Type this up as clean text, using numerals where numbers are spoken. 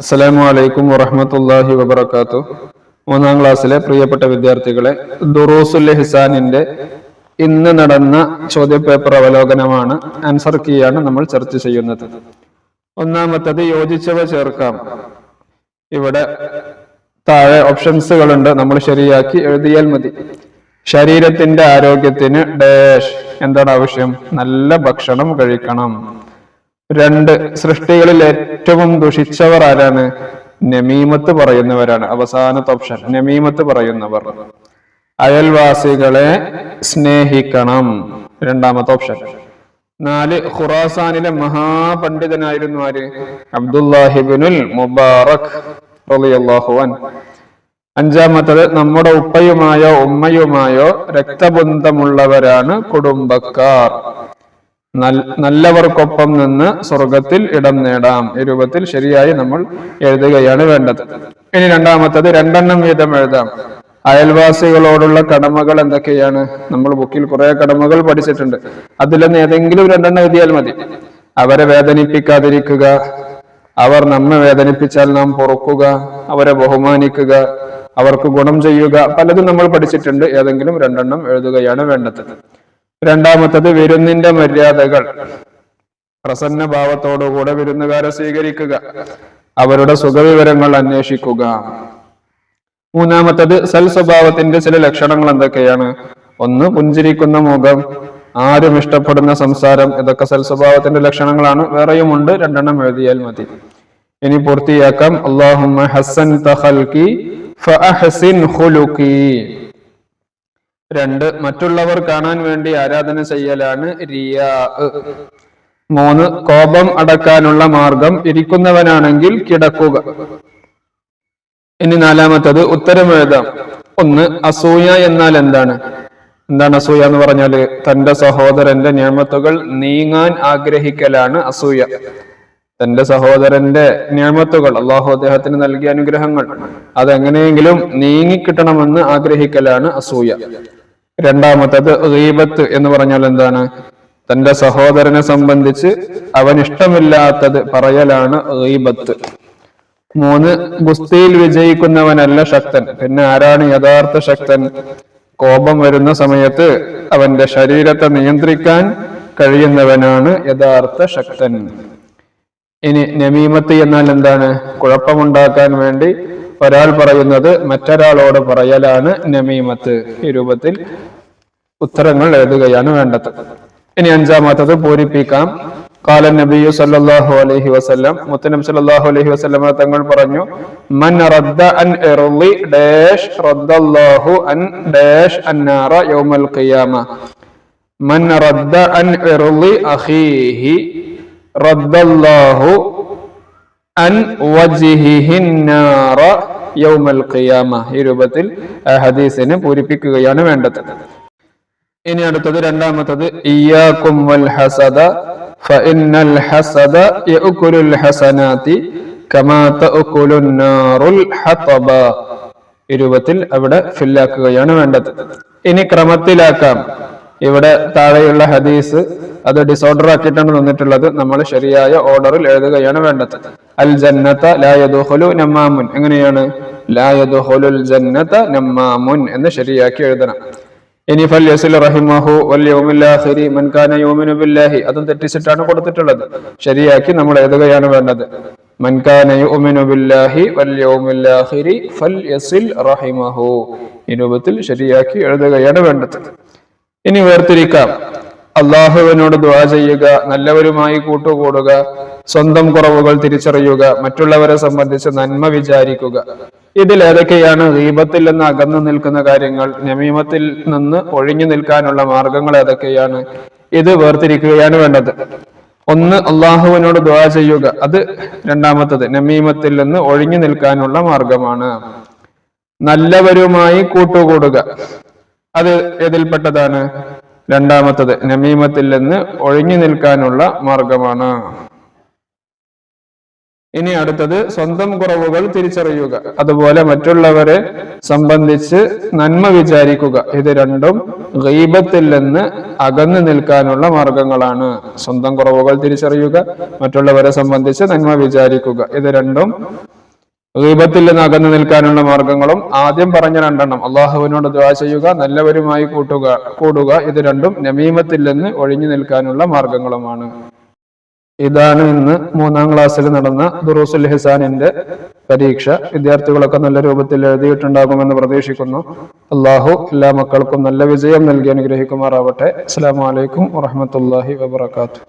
അസ്സലാമു അലൈക്കും വറഹ്മത്തുള്ളാഹി വബറകാതുഹു. മൂന്നാം ക്ലാസ്സിലെ പ്രിയപ്പെട്ട വിദ്യാർത്ഥികളെ, ദുറൂസുൽ ഇഹ്സാനിന്റെ ഇന്ന് നടന്ന ചോദ്യപേപ്പർ അവലോകനമാണ്, ആൻസർ കീയാണ് നമ്മൾ ചർച്ച ചെയ്യുന്നത്. ഒന്നാമത്തത് യോജിച്ചവ ചേർക്കാം. ഇവിടെ താഴെ ഓപ്ഷൻസുകളുണ്ട്, നമ്മൾ ശരിയാക്കി എഴുതിയാൽ മതി. ശരീരത്തിന്റെ ആരോഗ്യത്തിന് ഡാഷ് എന്താണ് ആവശ്യം? നല്ല ഭക്ഷണം കഴിക്കണം. 2, സൃഷ്ടികളിൽ ഏറ്റവും ദുഷിച്ചവർ ആരാണ്? നമീമത്ത് പറയുന്നവരാണ്. അവസാനത്തെ ഓപ്ഷൻ, നമീമത്ത് പറയുന്നവർ. അയൽവാസികളെ സ്നേഹിക്കണം, രണ്ടാമത്തെ ഓപ്ഷൻ. 4, ഖുറാസാനിലെ മഹാപണ്ഡിതനായിരുന്നു ആര്? അബ്ദുല്ലാഹിബ്നുൽ മുബാറക് റളിയല്ലാഹു അൻഹു. 5, നമ്മുടെ ഉപ്പയുമായോ ഉമ്മയുമായോ രക്തബന്ധമുള്ളവരാണ് കുടുംബക്കാർ. നല്ലവർക്കൊപ്പം നിന്ന് സ്വർഗത്തിൽ ഇടം നേടാം. ഈ രൂപത്തിൽ ശരിയായി നമ്മൾ എഴുതുകയാണ് വേണ്ടത്. ഇനി രണ്ടാമത്തത് 2 വീതം എഴുതാം. അയൽവാസികളോടുള്ള കടമകൾ എന്തൊക്കെയാണ്? നമ്മൾ ബുക്കിൽ കുറെ കടമകൾ പഠിച്ചിട്ടുണ്ട്, അതിലൊന്ന് ഏതെങ്കിലും 2 എഴുതിയാൽ മതി. അവരെ വേദനിപ്പിക്കാതിരിക്കുക, അവർ നമ്മെ വേദനിപ്പിച്ചാൽ നാം പൊറുക്കുക, അവരെ ബഹുമാനിക്കുക, അവർക്ക് ഗുണം ചെയ്യുക, പലതും നമ്മൾ പഠിച്ചിട്ടുണ്ട്. ഏതെങ്കിലും 2 എഴുതുകയാണ് വേണ്ടത്. രണ്ടാമത്തത് വിരുന്നിന്റെ മര്യാദകൾ. പ്രസന്ന ഭാവത്തോടുകൂടെ വിരുന്നുകാരെ സ്വീകരിക്കുക, അവരുടെ സുഖവിവരങ്ങൾ അന്വേഷിക്കുക. 3, സൽ സ്വഭാവത്തിന്റെ ചില ലക്ഷണങ്ങൾ എന്തൊക്കെയാണ്? 1, പുഞ്ചിരിക്കുന്ന മുഖം, ആരും ഇഷ്ടപ്പെടുന്ന സംസാരം. ഇതൊക്കെ സൽ സ്വഭാവത്തിന്റെ ലക്ഷണങ്ങളാണ്. വേറെയുമുണ്ട്, 2 എഴുതിയാൽ മതി. ഇനി പൂർത്തിയാക്കാം. അല്ലാഹുമ്മ ഹസ്സൻത ഖൽഖി ഫഅഹ്സിൻ ഖുലുഖി. 2, മറ്റുള്ളവർ കാണാൻ വേണ്ടി ആരാധന ചെയ്യലാണ് റിയാ. 3, കോപം അടക്കാനുള്ള മാർഗം ഇരിക്കുന്നവനാണെങ്കിൽ കിടക്കുക. ഇനി 4, ഉത്തരം എഴുതാം. 1, അസൂയ എന്നാൽ എന്താണ്? എന്താണ് അസൂയ എന്ന് പറഞ്ഞാല്? തന്റെ സഹോദരന്റെ നിഅമത്തുകൾ നീങ്ങാൻ ആഗ്രഹിക്കലാണ് അസൂയ. തന്റെ സഹോദരന്റെ നിഅമത്തുകൾ, അള്ളാഹു അദ്ദേഹത്തിന് നൽകിയ അനുഗ്രഹങ്ങൾ, അതെങ്ങനെയെങ്കിലും നീങ്ങിക്കിട്ടണമെന്ന് ആഗ്രഹിക്കലാണ് അസൂയ. 2, ഗീബത്ത് എന്ന് പറഞ്ഞാൽ എന്താണ്? തന്റെ സഹോദരനെ സംബന്ധിച്ച് അവൻ ഇഷ്ടമില്ലാത്തത് പറയലാണ് ഗീബത്ത്. 3, ഗുസ്തിയിൽ വിജയിക്കുന്നവനല്ല ശക്തൻ. പിന്നെ ആരാണ് യഥാർത്ഥ ശക്തൻ? കോപം വരുന്ന സമയത്ത് അവന്റെ ശരീരത്തെ നിയന്ത്രിക്കാൻ കഴിയുന്നവനാണ് യഥാർത്ഥ ശക്തൻ. ഇനി നമീമത്ത് എന്നാൽ എന്താണ്? കുഴപ്പമുണ്ടാക്കാൻ വേണ്ടി ഒരാൾ പറയുന്നത് മറ്റൊരാളോട് പറയലാണ് നമീമത്ത്. ഈ രൂപത്തിൽ ഉത്തരങ്ങൾ എഴുതുകയാണ് വേണ്ടത്. ഇനി 5 പൂരിപ്പിക്കാം. ഖാല നബിയു സല്ലല്ലാഹു അലൈഹി വസല്ലം, മുത്തനബി സല്ലല്ലാഹു അലൈഹി വസല്ലം തങ്ങൾ പറഞ്ഞു, മൻ റദ്ദ അൻ ഇർളി ഡാഷ് റദ്ദല്ലാഹു അൻ ഡാഷ് അന്നാറ യൗമൽ ഖിയാമ. മൻ റദ്ദ അൻ ഇർളി അഖീഹി റദ്ദല്ലാഹു അൻ വജ്ഹിഹിൻ നാറ യൗമൽ ഖിയാമ. ഈ രൂപത്തിൽ ഹദീസിനെ പൂരിപ്പിക്കുകയാണ് വേണ്ടത്. ഇനി അടുത്തത് 2, ഇയ്യാകും വൽ ഹസദ ഫഇന്നൽ ഹസദ യഅകുലുൽ ഹസനാതി കമാ തഅകുലുൻ നാറുൽ ഹതബ. ഈ രൂപത്തിൽ അവിടെ ഫില്ലാക്കുകയാണ് വേണ്ടത്. ഇനി ക്രമത്തിലാക്കാം. ഇവിടെ താഴെയുള്ള ഹദീസ് അത് ഡിസോർഡർ ആക്കിയിട്ടാണ് തന്നിട്ടുള്ളത്. നമ്മൾ ശരിയായ ഓർഡറിൽ എഴുതുകയാണ് വേണ്ടത്. അൽ ജന്നത ലാ യദ്ഖുലു നമ്മാമുൻ. എങ്ങനെയാണ്? ലാ യദ്ഖുലുൽ ജന്നത നമ്മാമുൻ എന്ന് ശരിയാക്കി എഴുതണം. ഇനി ഫൽയസിൽ റഹിമഹു വൽ യൗമിൽ ആഖിരി മൻ കാന യുമിനു ബില്ലാഹി. അതും തെറ്റിച്ചിട്ടാണ് കൊടുത്തിട്ടുള്ളത്. ശരിയാക്കി നമ്മൾ എഴുതുകയാണ് വേണ്ടത്. മൻ കാന യുമിനു ബില്ലാഹി വൽ യൗമിൽ ആഖിരി ഫൽയസിൽ റഹിമഹു. ഈ രൂപത്തിൽ ശരിയാക്കി എഴുതുകയാണ് വേണ്ടത്. ഇനി വേർതിരിക്കാം. അള്ളാഹുവിനോട് ദുആ ചെയ്യുക, നല്ലവരുമായി കൂട്ടുകൂടുക, സ്വന്തം കുറവുകൾ തിരിച്ചറിയുക, മറ്റുള്ളവരെ സംബന്ധിച്ച് നന്മ വിചാരിക്കുക. ഇതിൽ ഏതൊക്കെയാണ് ഗീബത്തിൽ നിന്ന് അകന്നു നിൽക്കുന്ന കാര്യങ്ങൾ? നമീമത്തിൽ നിന്ന് ഒഴിഞ്ഞു നിൽക്കാനുള്ള മാർഗങ്ങൾ ഏതൊക്കെയാണ്? ഇത് വേർതിരിക്കുകയാണ് വേണ്ടത്. 1, അള്ളാഹുവിനോട് ദുആ ചെയ്യുക, അത് 2, നമീമത്തിൽ നിന്ന് ഒഴിഞ്ഞു നിൽക്കാനുള്ള മാർഗമാണ്. നല്ലവരുമായി കൂട്ടുകൂടുക, അത് ഏതിൽപ്പെട്ടതാണ്? 2, നമീമത്തിൽ നിന്ന് ഒഴിഞ്ഞു നിൽക്കാനുള്ള മാർഗമാണ്. ഇനി അടുത്തത് സ്വന്തം കുറവുകൾ തിരിച്ചറിയുക, അതുപോലെ മറ്റുള്ളവരെ സംബന്ധിച്ച് നന്മ വിചാരിക്കുക. ഇത് രണ്ടും ഗീബത്തിൽ നിന്ന് അകന്നു നിൽക്കാനുള്ള മാർഗങ്ങളാണ്. സ്വന്തം കുറവുകൾ തിരിച്ചറിയുക, മറ്റുള്ളവരെ സംബന്ധിച്ച് നന്മ വിചാരിക്കുക. ഇത് രണ്ടും ഗീബത്തിൽ നിന്ന് അകന്നു നിൽക്കാനുള്ള മാർഗങ്ങളും. ആദ്യം പറഞ്ഞ രണ്ടെണ്ണം, അള്ളാഹുവിനോട് ദുആ ചെയ്യുക, നല്ലവരുമായി കൂടുക. ഇത് രണ്ടും നമീമത്തിൽ നിന്ന് ഒഴിഞ്ഞു നിൽക്കാനുള്ള മാർഗങ്ങളുമാണ്. ഇതാണ് ഇന്ന് 3ാം ക്ലാസ്സിൽ നടന്ന ദുറൂസുൽ ഹിസാനിന്റെ പരീക്ഷ. വിദ്യാർത്ഥികളൊക്കെ നല്ല രൂപത്തിൽ എഴുതിയിട്ടുണ്ടാകുമെന്ന് പ്രതീക്ഷിക്കുന്നു. അള്ളാഹു എല്ലാ മക്കൾക്കും നല്ല വിജയം നൽകി അനുഗ്രഹിക്കുമാറാവട്ടെ. അസ്സലാമു അലൈക്കും വറഹ്മത്തുള്ളാഹി വബറകാതുഹു.